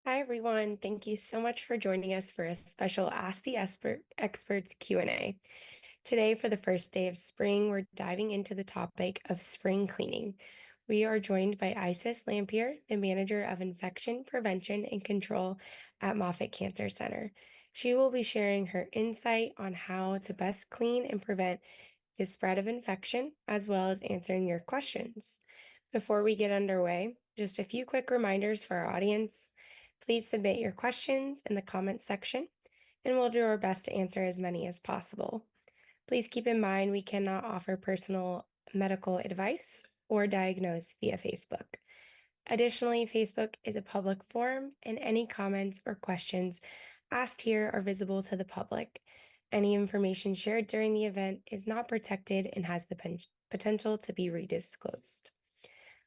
Hi, everyone. Thank you so much for joining us for a special Ask the Experts Q&A. Today, for the first day of spring, we're diving into the topic of spring cleaning. We are joined by Isis Lampier, the Manager of Infection Prevention and Control at Moffitt Cancer Center. She will be sharing her insight on how to best clean and prevent the spread of infection, as well as answering your questions. Before we get underway, just a few quick reminders for our audience. Please submit your questions in the comments section, and we'll do our best to answer as many as possible. Please keep in mind we cannot offer personal medical advice or diagnose via Facebook. Additionally, Facebook is a public forum, and any comments or questions asked here are visible to the public. Any information shared during the event is not protected and has the potential to be redisclosed.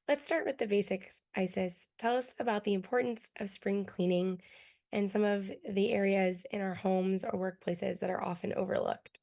Let's start with the basics, Isis. Tell us about the importance of spring cleaning and some of the areas in our homes or workplaces that are often overlooked.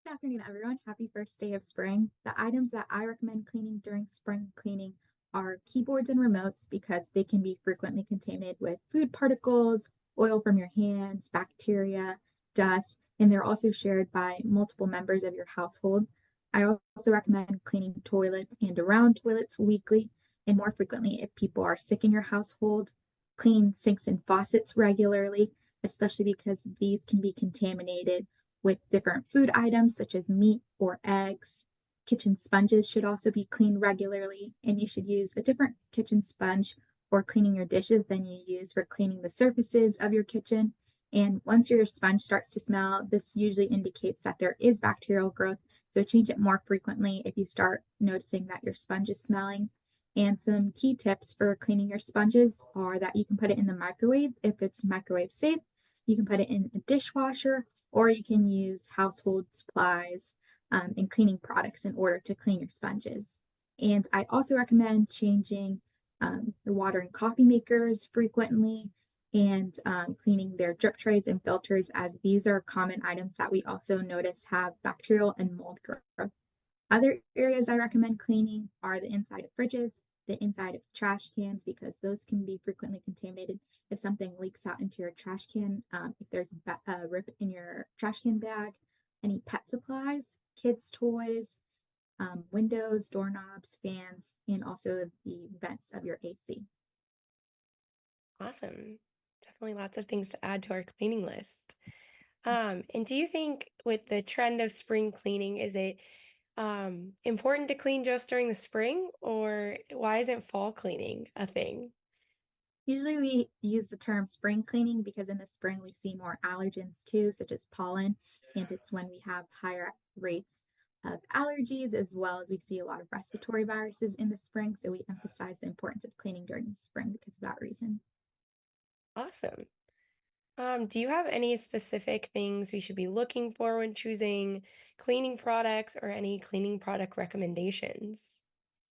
Good afternoon, everyone. Happy first day of spring. The items that I recommend cleaning during spring cleaning are keyboards and remotes because they can be frequently contaminated with food particles, oil from your hands, bacteria, dust, and they're also shared by multiple members of your household. I also recommend cleaning toilets and around toilets weekly and more frequently if people are sick in your household. Clean sinks and faucets regularly, especially because these can be contaminated with different food items such as meat or eggs. Kitchen sponges should also be cleaned regularly, and you should use a different kitchen sponge for cleaning your dishes than you use for cleaning the surfaces of your kitchen. And once your sponge starts to smell, this usually indicates that there is bacterial growth. So change it more frequently if you start noticing that your sponge is smelling. And some key tips for cleaning your sponges are that you can put it in the microwave if it's microwave safe. You can put it in a dishwasher, or you can use household supplies and cleaning products in order to clean your sponges. And I also recommend changing the water in coffee makers frequently and cleaning their drip trays and filters, as these are common items that we also notice have bacterial and mold growth. Other areas I recommend cleaning are the inside of fridges, the inside of trash cans, because those can be frequently contaminated if something leaks out into your trash can, if there's a rip in your trash can bag, any pet supplies, kids' toys, windows, doorknobs, fans, and also the vents of your AC. Awesome. Definitely lots of things to add to our cleaning list. And do you think with the trend of spring cleaning, is it important to clean just during the spring, or why isn't fall cleaning a thing? Usually we use the term spring cleaning because in the spring we see more allergens too, such as pollen, and it's when we have higher rates of allergies as well as we see a lot of respiratory viruses in the spring. So we emphasize the importance of cleaning during the spring because of that reason. Awesome. Do you have any specific things we should be looking for when choosing cleaning products or any cleaning product recommendations?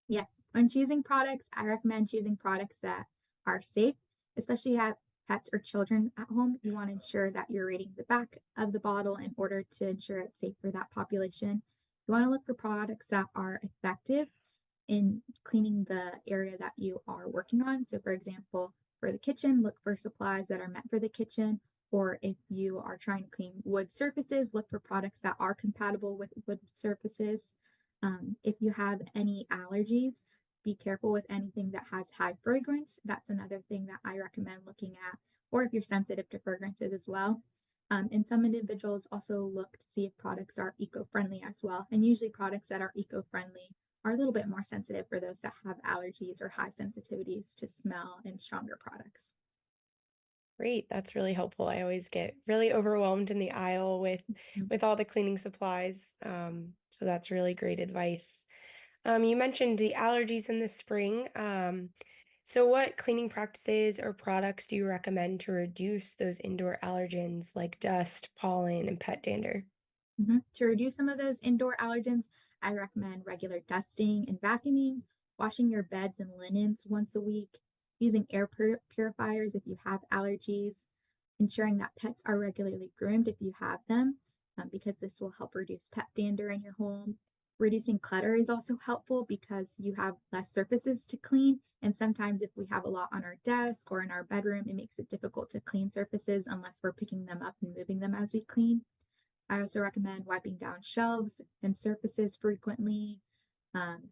Yes, when choosing products, I recommend choosing products that are safe, especially if you have pets or children at home. You want to ensure that you're reading the back of the bottle in order to ensure it's safe for that population. You want to look for products that are effective in cleaning the area that you are working on. So, for example, for the kitchen, look for supplies that are meant for the kitchen. Or if you are trying to clean wood surfaces, look for products that are compatible with wood surfaces. If you have any allergies, be careful with anything that has high fragrance. That's another thing that I recommend looking at, or if you're sensitive to fragrances as well. And some individuals also look to see if products are eco friendly as well. And usually, products that are eco friendly are a little bit more sensitive for those that have allergies or high sensitivities to smell and stronger products. Great, that's really helpful. I always get really overwhelmed in the aisle Mhm. with all the cleaning supplies. So that's really great advice. You mentioned the allergies in the spring. So what cleaning practices or products do you recommend to reduce those indoor allergens like dust, pollen, and pet dander? To reduce some of those indoor allergens, I recommend regular dusting and vacuuming, washing your beds and linens once a week, using air purifiers if you have allergies, ensuring that pets are regularly groomed if you have them, because this will help reduce pet dander in your home. Reducing clutter is also helpful because you have less surfaces to clean. And sometimes, if we have a lot on our desk or in our bedroom, it makes it difficult to clean surfaces unless we're picking them up and moving them as we clean. I also recommend wiping down shelves and surfaces frequently,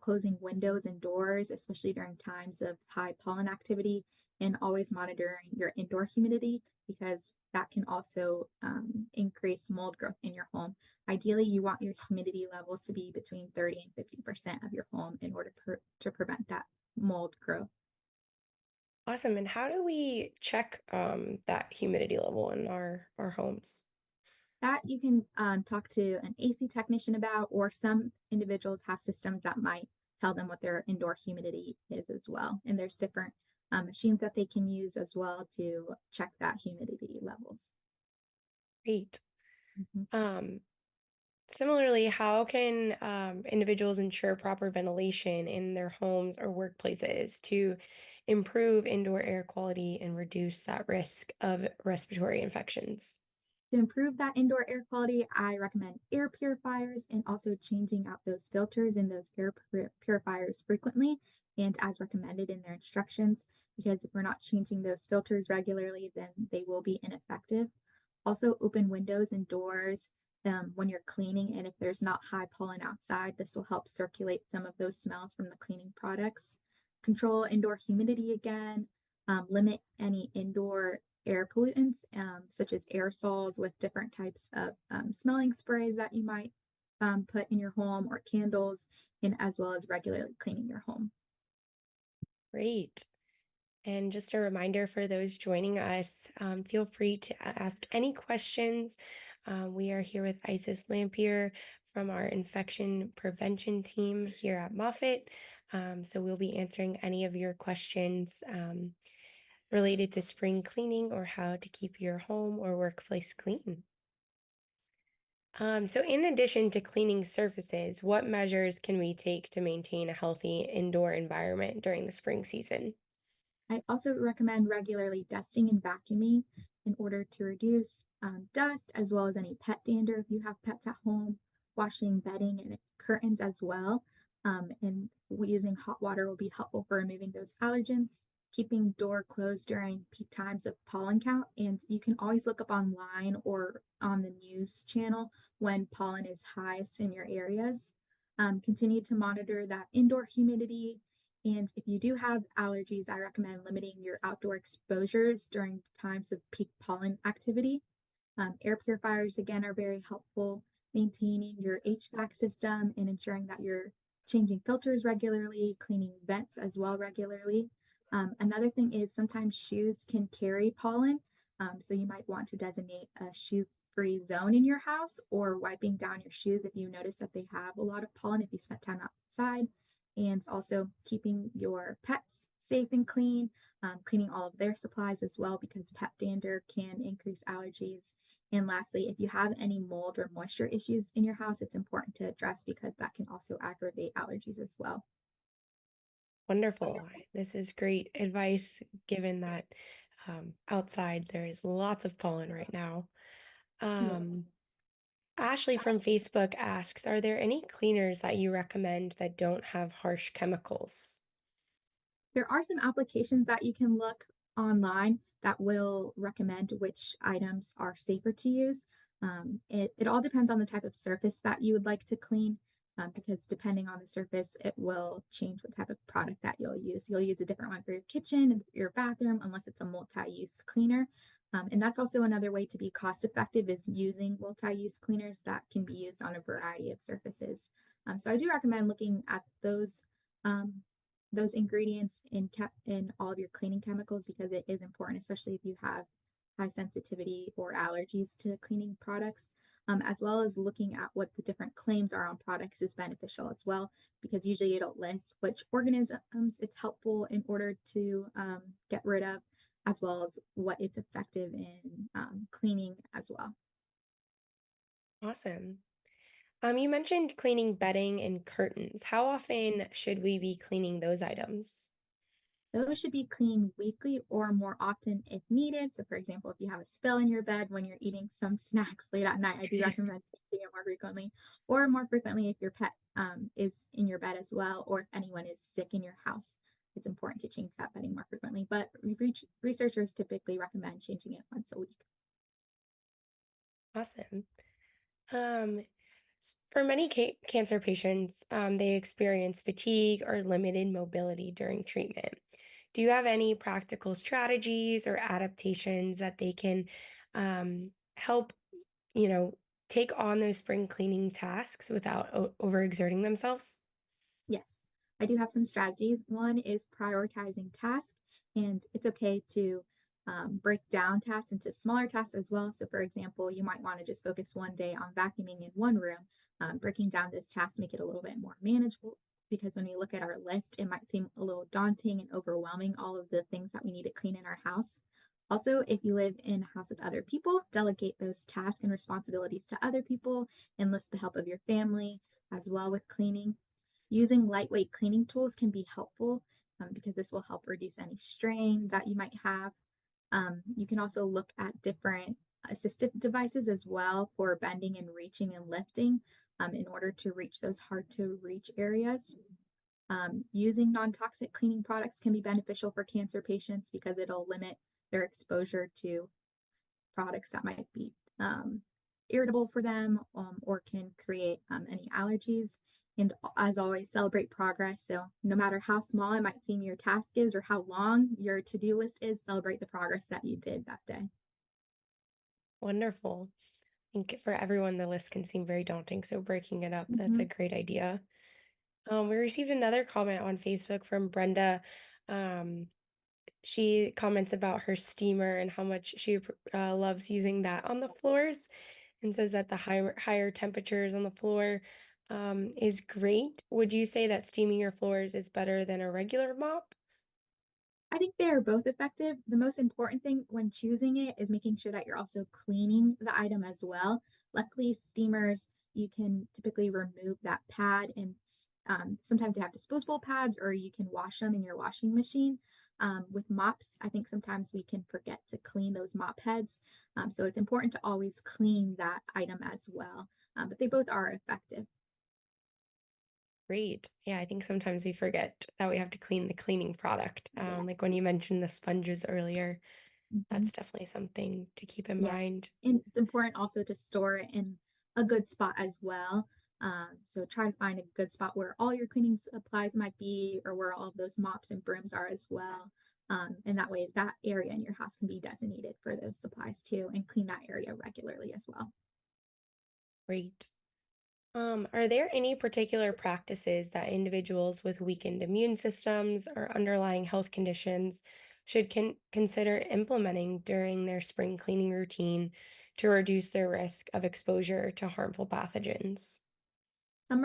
closing windows and doors, especially during times of high pollen activity, and always monitoring your indoor humidity because that can also increase mold growth in your home. Ideally, you want your humidity levels to be between 30 and 50% of your home in order to prevent that mold growth. Awesome. And how do we check that humidity level in our homes? That you can talk to an AC technician about, or some individuals have systems that might tell them what their indoor humidity is as well. And there's different machines that they can use as well to check that humidity levels. Great. Mhm. Um, Similarly, how can individuals ensure proper ventilation in their homes or workplaces to improve indoor air quality and reduce that risk of respiratory infections? To improve that indoor air quality, I recommend air purifiers and also changing out those filters in those purifiers frequently and as recommended in their instructions. Because if we're not changing those filters regularly, then they will be ineffective. Also, open windows and doors when you're cleaning, and if there's not high pollen outside, this will help circulate some of those smells from the cleaning products. Control indoor humidity again, limit any indoor air pollutants, such as aerosols with different types of smelling sprays that you might put in your home or candles, and as well as regularly cleaning your home. Great. And just a reminder for those joining us, feel free to ask any questions. We are here with Isis Lampier from our infection prevention team here at Moffitt. So we'll be answering any of your questions related to spring cleaning or how to keep your home or workplace clean. So in addition to cleaning surfaces, what measures can we take to maintain a healthy indoor environment during the spring season? I also recommend regularly dusting and vacuuming in order to reduce dust as well as any pet dander if you have pets at home, washing bedding and curtains as well. And using hot water will be helpful for removing those allergens, keeping door closed during peak times of pollen count. And you can always look up online or on the news channel when pollen is highest in your areas. Continue to monitor that indoor humidity, and if you do have allergies, I recommend limiting your outdoor exposures during times of peak pollen activity. Air purifiers, again, are very helpful. Maintaining your HVAC system and ensuring that you're changing filters regularly, cleaning vents as well regularly. Another thing is sometimes shoes can carry pollen. So you might want to designate a shoe free zone in your house, or wiping down your shoes if you notice that they have a lot of pollen if you spent time outside, and also keeping your pets safe and clean, cleaning all of their supplies as well because pet dander can increase allergies. And lastly, if you have any mold or moisture issues in your house, it's important to address because that can also aggravate allergies as well. Wonderful. This is great advice given that outside there is lots of pollen right now. Yes. Um, Ashley from Facebook asks, are there any cleaners that you recommend that don't have harsh chemicals? There are some applications that you can look online that will recommend which items are safer to use. It all depends on the type of surface that you would like to clean, because depending on the surface, it will change what type of product that you'll use. You'll use a different one for your kitchen and your bathroom, unless it's a multi-use cleaner. And that's also another way to be cost effective is using multi-use cleaners that can be used on a variety of surfaces. So I do recommend looking at um, those ingredients in all of your cleaning chemicals because it is important, especially if you have high sensitivity or allergies to cleaning products, as well as looking at what the different claims are on products is beneficial as well, because usually it'll list which organisms it's helpful in order to get rid of, as well as what it's effective in cleaning as well. Awesome. You mentioned cleaning bedding and curtains. How often should we be cleaning those items? Those should be cleaned weekly or more often if needed. So, for example, if you have a spill in your bed when you're eating some snacks late at night, I do recommend changing it more frequently, or more frequently if your pet is in your bed as well, or if anyone is sick in your house. It's important to change that bedding more frequently, but researchers typically recommend changing it once a week. Awesome. Um, for many cancer patients, they experience fatigue or limited mobility during treatment. Do you have any practical strategies or adaptations that they can help, you know, take on those spring cleaning tasks without overexerting themselves? Yes, I do have some strategies. One is prioritizing tasks, and it's okay to break down tasks into smaller tasks as well. So, for example, you might want to just focus one day on vacuuming in one room, breaking down those tasks, make it a little bit more manageable. Because when we look at our list, it might seem a little daunting and overwhelming, all of the things that we need to clean in our house. Also, if you live in a house with other people, delegate those tasks and responsibilities to other people, enlist the help of your family as well with cleaning. Using lightweight cleaning tools can be helpful because this will help reduce any strain that you might have. You can also look at different assistive devices as well for bending and reaching and lifting in order to reach those hard to reach areas. Using non toxic cleaning products can be beneficial for cancer patients because it'll limit their exposure to products that might be irritable for them or can create any allergies. And as always, celebrate progress. So, no matter how small it might seem your task is or how long your to do list is, celebrate the progress that you did that day. Wonderful. I think for everyone, the list can seem very daunting, so breaking it up, that's a Mhm. great idea. We received another comment on Facebook from Brenda. Um, she comments about her steamer and how much she loves using that on the floors and says that the higher temperatures on the floor is great. Would you say that steaming your floors is better than a regular mop? I think they are both effective. The most important thing when choosing it is making sure that you're also cleaning the item as well. Luckily, steamers, you can typically remove that pad, and sometimes they have disposable pads, or you can wash them in your washing machine. With mops, I think sometimes we can forget to clean those mop heads. So it's important to always clean that item as well. But they both are effective. Great. Yeah, I think sometimes we forget that we have to clean the cleaning product. Yes. Like when you mentioned the sponges earlier, Mhm. that's definitely something to keep in Yeah, mind. and it's important also to store it in a good spot as well. So try to find a good spot where all your cleaning supplies might be, or where all of those mops and brooms are as well. And that way, that area in your house can be designated for those supplies too, and clean that area regularly as well. Great. Are there any particular practices that individuals with weakened immune systems or underlying health conditions should consider implementing during their spring cleaning routine to reduce their risk of exposure to harmful pathogens? Some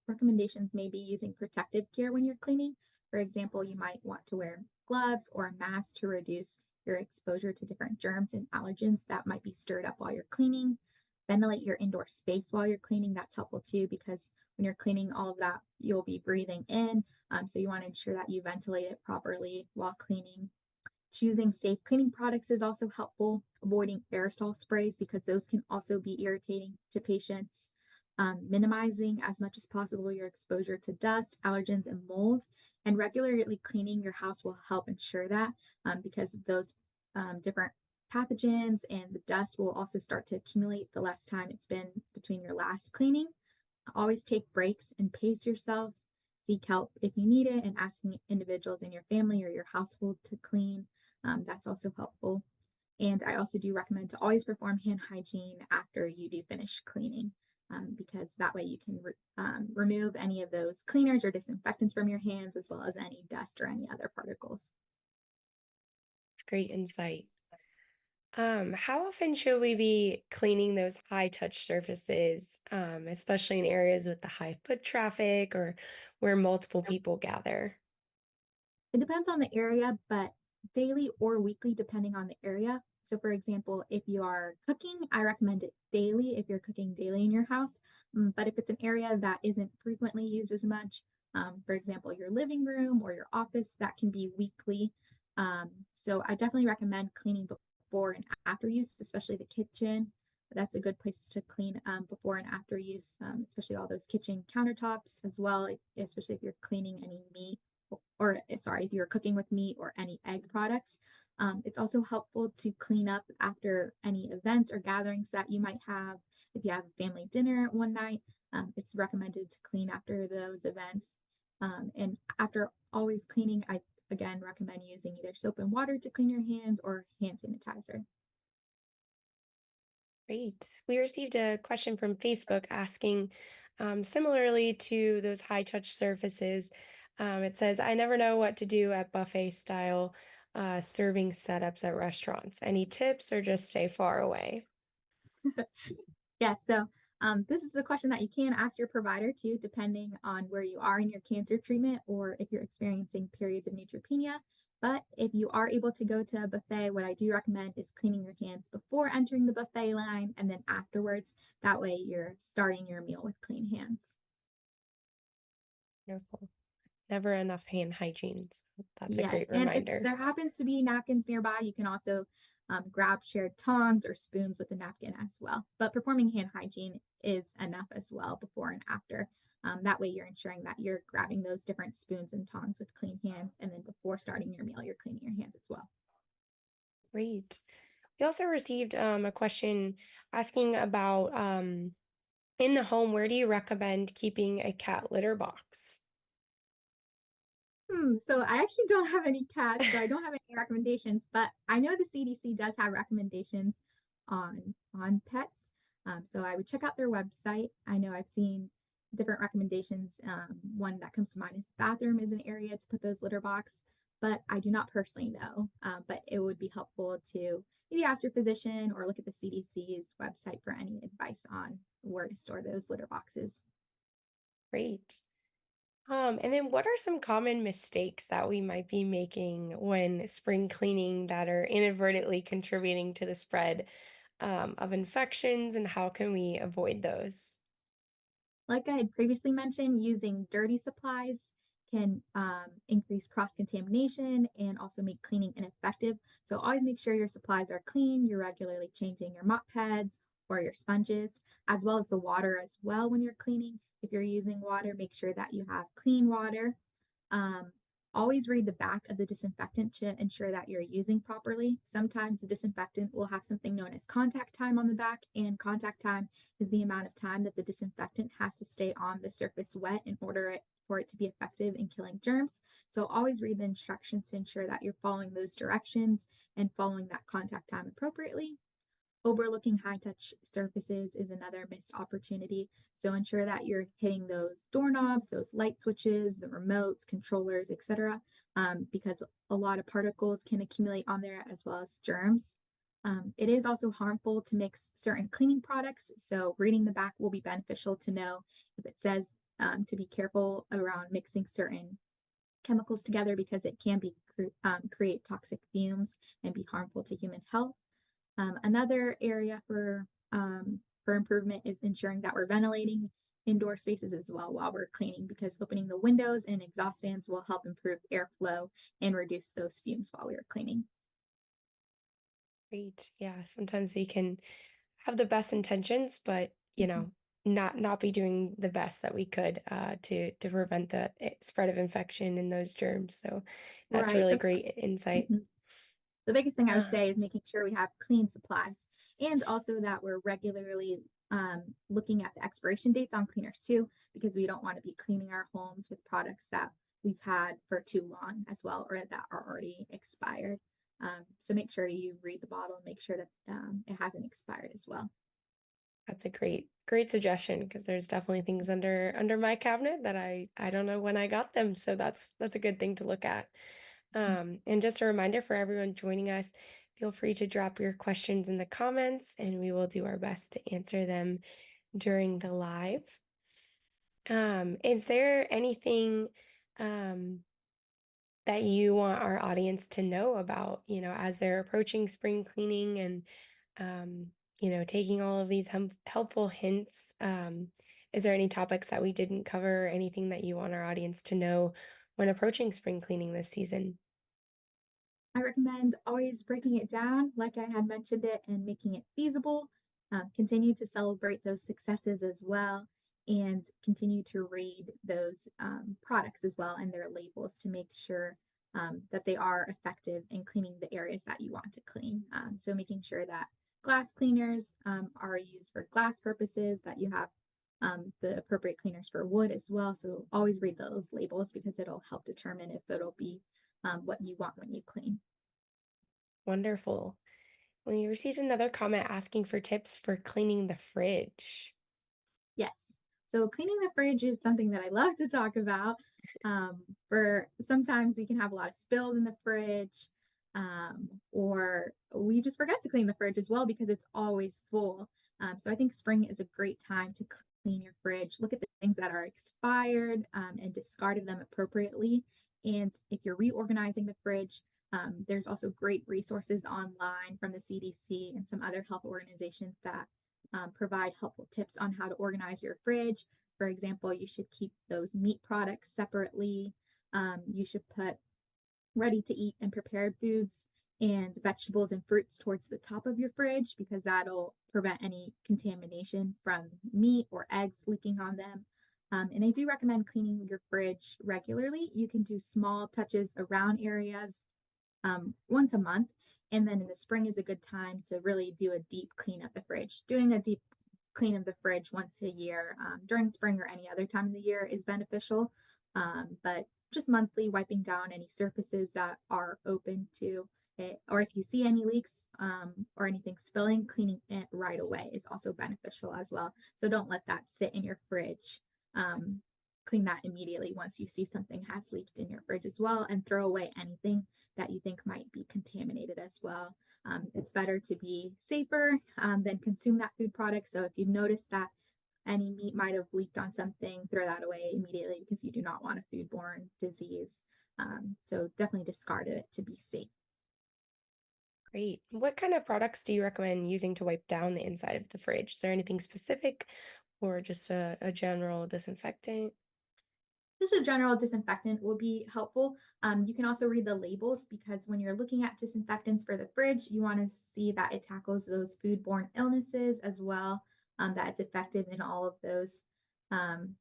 recommendations may be using protective gear when you're cleaning. For example, you might want to wear gloves or a mask to reduce your exposure to different germs and allergens that might be stirred up while you're cleaning. Ventilate your indoor space while you're cleaning. That's helpful too because when you're cleaning all of that, you'll be breathing in. So you want to ensure that you ventilate it properly while cleaning. Choosing safe cleaning products is also helpful. Avoiding aerosol sprays because those can also be irritating to patients. Minimizing as much as possible your exposure to dust, allergens, and mold. And regularly cleaning your house will help ensure that because those different pathogens and the dust will also start to accumulate the less time it's been between your last cleaning. Always take breaks and pace yourself. Seek help if you need it, and asking individuals in your family or your household to clean. That's also helpful. And I also do recommend to always perform hand hygiene after you do finish cleaning, because that way you can remove any of those cleaners or disinfectants from your hands, as well as any dust or any other particles. It's great insight. How often should we be cleaning those high touch surfaces, especially in areas with the high foot traffic or where multiple people gather? It depends on the area, but daily or weekly, depending on the area. So, for example, if you are cooking, I recommend it daily if you're cooking daily in your house. But if it's an area that isn't frequently used as much, For example, your living room or your office, that can be weekly. So I definitely recommend cleaning before and after use, especially the kitchen. That's a good place to clean before and after use, especially all those kitchen countertops as well, especially if you're cleaning any meat or sorry, if you're cooking with meat or any egg products. It's also helpful to clean up after any events or gatherings that you might have. If you have a family dinner one night, it's recommended to clean after those events. And after always cleaning, I again recommend using either soap and water to clean your hands or hand sanitizer. Great. We received a question from Facebook asking, similarly to those high touch surfaces, it says, I never know what to do at buffet style serving setups at restaurants. Any tips or just stay far away? Yeah, so this is a question that you can ask your provider too, depending on where you are in your cancer treatment or if you're experiencing periods of neutropenia. But if you are able to go to a buffet, what I do recommend is cleaning your hands before entering the buffet line and then afterwards. That way you're starting your meal with clean hands. Wonderful. Never enough hand hygiene. So that's a great Yes, and if reminder. there happens to be napkins nearby, you can also grab shared tongs or spoons with a napkin as well. But performing hand hygiene is enough as well before and after. That way, you're ensuring that you're grabbing those different spoons and tongs with clean hands, and then before starting your meal, you're cleaning your hands as well. Great. We also received a question asking about in the home, where do you recommend keeping a cat litter box? So I actually don't have any cats, so I don't have any recommendations, but I know the CDC does have recommendations on pets. So I would check out their website. I know I've seen different recommendations. One that comes to mind is bathroom is an area to put those litter box, but I do not personally know. But it would be helpful to maybe ask your physician or look at the CDC's website for any advice on where to store those litter boxes. Great. And then what are some common mistakes that we might be making when spring cleaning that are inadvertently contributing to the spread of infections, and how can we avoid those? Like I had previously mentioned, using dirty supplies can increase cross contamination and also make cleaning ineffective. So always make sure your supplies are clean. You're regularly changing your mop pads or your sponges, as well as the water as well when you're cleaning. If you're using water, make sure that you have clean water. Um, Always read the back of the disinfectant to ensure that you're using properly. Sometimes the disinfectant will have something known as contact time on the back, and contact time is the amount of time that the disinfectant has to stay on the surface wet in order for it to be effective in killing germs. So always read the instructions to ensure that you're following those directions and following that contact time appropriately. Overlooking high touch surfaces is another missed opportunity. So ensure that you're hitting those doorknobs, those light switches, the remotes, controllers, etc., because a lot of particles can accumulate on there as well as germs. It is also harmful to mix certain cleaning products. So reading the back will be beneficial to know if it says to be careful around mixing certain chemicals together because it can create toxic fumes and be harmful to human health. Another area for improvement is ensuring that we're ventilating indoor spaces as well while we're cleaning, because opening the windows and exhaust fans will help improve airflow and reduce those fumes while we are cleaning. Great. Yeah, sometimes we can have the best intentions, but Mhm. not be doing the best that we could to prevent the spread of infection and those germs. So that's Right. really great insight. Mhm. The biggest thing I would Uh, say is making sure we have clean supplies and also that we're regularly looking at the expiration dates on cleaners too, because we don't want to be cleaning our homes with products that we've had for too long as well or that are already expired. So make sure you read the bottle and make sure that it hasn't expired as well. that's a great suggestion because there's definitely things under my cabinet that I don't know when I got them. So that's a good thing to look at. And just a reminder for everyone joining us, feel free to drop your questions in the comments and we will do our best to answer them during the live. Is there anything um, that you want our audience to know about, as they're approaching spring cleaning and, taking all of these helpful hints? Is there any topics that we didn't cover, or anything that you want our audience to know when approaching spring cleaning this season? I recommend always breaking it down, like I had mentioned it, and making it feasible. Continue to celebrate those successes as well, and continue to read those products as well and their labels to make sure that they are effective in cleaning the areas that you want to clean. So, making sure that glass cleaners are used for glass purposes, that you have the appropriate cleaners for wood as well. So, always read those labels because it'll help determine if it'll be what you want when you clean. Wonderful. We received another comment asking for tips for cleaning the fridge. Yes. So cleaning the fridge is something that I love to talk about. For sometimes we can have a lot of spills in the fridge, or we just forget to clean the fridge as well because it's always full. So I think spring is a great time to clean your fridge. Look at the things that are expired and discarded them appropriately. And if you're reorganizing the fridge, there's also great resources online from the CDC and some other health organizations that provide helpful tips on how to organize your fridge. For example, you should keep those meat products separately. You should put ready to eat and prepared foods and vegetables and fruits towards the top of your fridge because that'll prevent any contamination from meat or eggs leaking on them. And I do recommend cleaning your fridge regularly. You can do small touches around areas once a month. And then in the spring is a good time to really do a deep clean of the fridge. Doing a deep clean of the fridge once a year during spring or any other time of the year is beneficial. But just monthly, wiping down any surfaces that are open to it, or if you see any leaks or anything spilling, cleaning it right away is also beneficial as well. So don't let that sit in your fridge. Um, Clean that immediately once you see something has leaked in your fridge as well, and throw away anything that you think might be contaminated as well. It's better to be safer than consume that food product. So if you've noticed that any meat might have leaked on something, throw that away immediately because you do not want a foodborne disease. So definitely discard it to be safe. Great. What kind of products do you recommend using to wipe down the inside of the fridge? Is there anything specific or just a general disinfectant? Just a general disinfectant will be helpful. You can also read the labels because when you're looking at disinfectants for the fridge, you want to see that it tackles those foodborne illnesses as well, that it's effective in all of those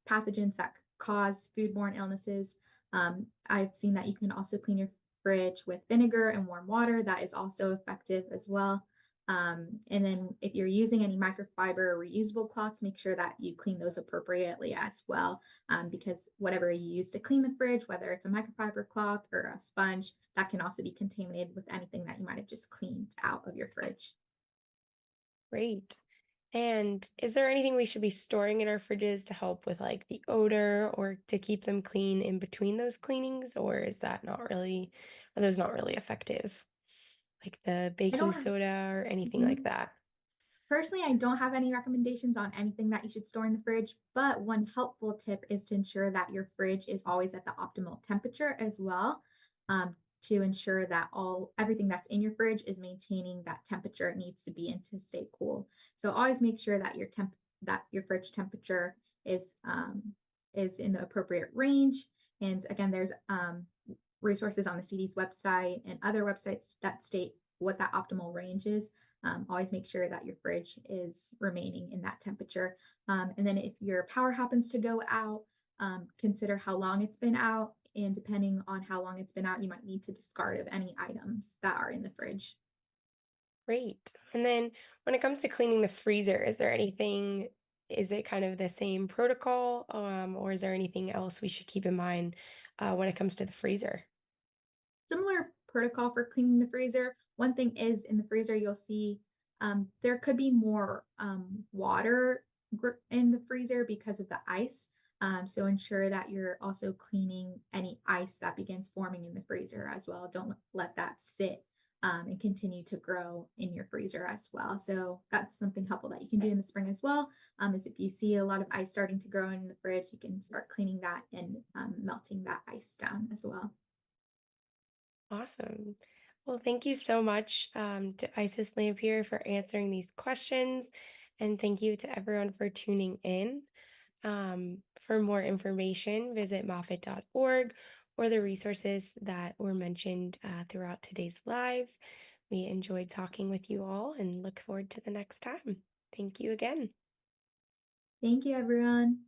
pathogens that cause foodborne illnesses. I've seen that you can also clean your fridge with vinegar and warm water. That is also effective as well. And then if you're using any microfiber or reusable cloths, make sure that you clean those appropriately as well because whatever you use to clean the fridge, whether it's a microfiber cloth or a sponge, that can also be contaminated with anything that you might have just cleaned out of your fridge. Great. And is there anything we should be storing in our fridges to help with like the odor or to keep them clean in between those cleanings, or is that not really, are those not really effective? Like the I baking don't. soda or anything like Mhm. that? Personally, I don't have any recommendations on anything that you should store in the fridge, but one helpful tip is to ensure that your fridge is always at the optimal temperature as well, to ensure that all everything that's in your fridge is maintaining that temperature it needs to be in to stay cool. So always make sure that your fridge temperature is in the appropriate range. And again, there's resources on the CD's website and other websites that state what that optimal range is. Always make sure that your fridge is remaining in that temperature. And then if your power happens to go out, consider how long it's been out. And depending on how long it's been out, you might need to discard of any items that are in the fridge. Great. And then when it comes to cleaning the freezer, is there anything, is it kind of the same protocol, or is there anything else we should keep in mind when it comes to the freezer? Similar protocol for cleaning the freezer. One thing is in the freezer, you'll see there could be more water in the freezer because of the ice. So ensure that you're also cleaning any ice that begins forming in the freezer as well. Don't let that sit and continue to grow in your freezer as well. So that's something helpful that you can do in the spring as well. Is if you see a lot of ice starting to grow in the fridge, you can start cleaning that and melting that ice down as well. Awesome. Well, thank you so much to Isis Lampier for answering these questions. And thank you to everyone for tuning in. For more information, visit moffitt.org or the resources that were mentioned throughout today's live. We enjoyed talking with you all and look forward to the next time. Thank you again. Thank you, everyone.